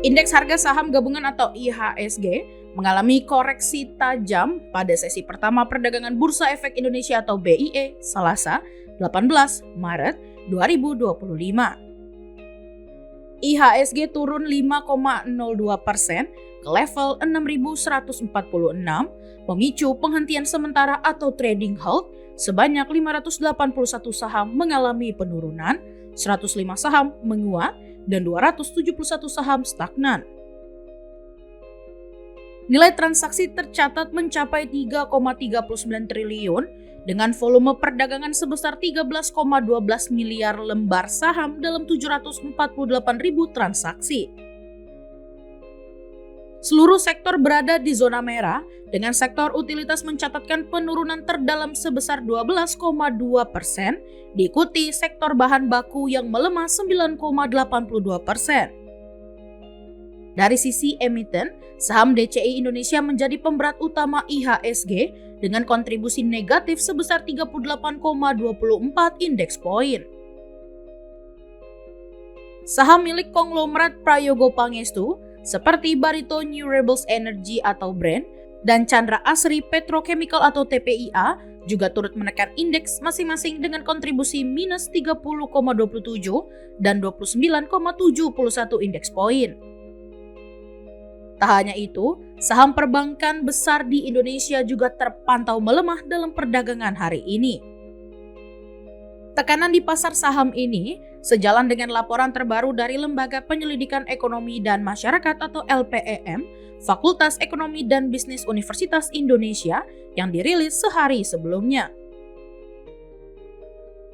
Indeks harga saham gabungan atau IHSG mengalami koreksi tajam pada sesi pertama perdagangan Bursa Efek Indonesia atau BIE Selasa 18 Maret 2025. IHSG turun 5,02% ke level 6.146, memicu penghentian sementara atau trading halt sebanyak 581 saham mengalami penurunan, 105 saham menguat, dan 271 saham stagnan. Nilai transaksi tercatat mencapai 3,39 triliun dengan volume perdagangan sebesar 13,12 miliar lembar saham dalam 748 ribu transaksi. Seluruh sektor berada di zona merah dengan sektor utilitas mencatatkan penurunan terdalam sebesar 12,2%, diikuti sektor bahan baku yang melemah 9,82%. Dari sisi emiten, saham DCI Indonesia menjadi pemberat utama IHSG dengan kontribusi negatif sebesar 38,24 indeks poin. Saham milik konglomerat Prayogo Pangestu seperti Barito New Rebels Energy atau BRAND dan Chandra Asri Petrochemical atau TPIA juga turut menekan indeks masing-masing dengan kontribusi minus 30,27 dan 29,71 indeks poin. Tak hanya itu, saham perbankan besar di Indonesia juga terpantau melemah dalam perdagangan hari ini. Tekanan di pasar saham ini sejalan dengan laporan terbaru dari Lembaga Penyelidikan Ekonomi dan Masyarakat atau LPEM, Fakultas Ekonomi dan Bisnis Universitas Indonesia yang dirilis sehari sebelumnya.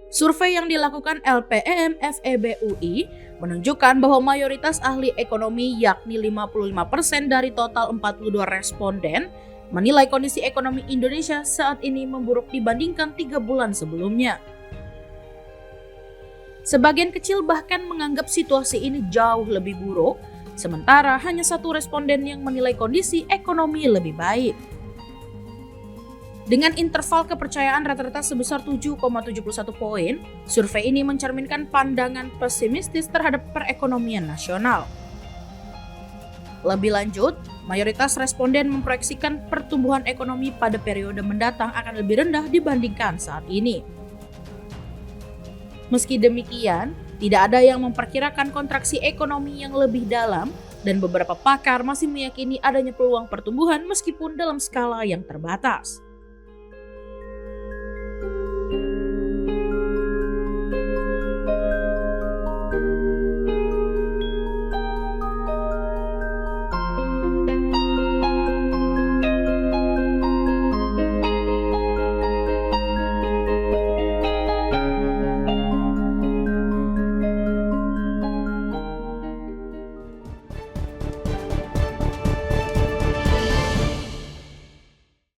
Survei yang dilakukan LPEM FEB UI menunjukkan bahwa mayoritas ahli ekonomi yakni 55% dari total 42 responden menilai kondisi ekonomi Indonesia saat ini memburuk dibandingkan 3 bulan sebelumnya. Sebagian kecil bahkan menganggap situasi ini jauh lebih buruk, sementara hanya 1 responden yang menilai kondisi ekonomi lebih baik. Dengan interval kepercayaan rata-rata sebesar 7,71 poin, survei ini mencerminkan pandangan pesimistis terhadap perekonomian nasional. Lebih lanjut, mayoritas responden memproyeksikan pertumbuhan ekonomi pada periode mendatang akan lebih rendah dibandingkan saat ini. Meski demikian, tidak ada yang memperkirakan kontraksi ekonomi yang lebih dalam dan beberapa pakar masih meyakini adanya peluang pertumbuhan meskipun dalam skala yang terbatas.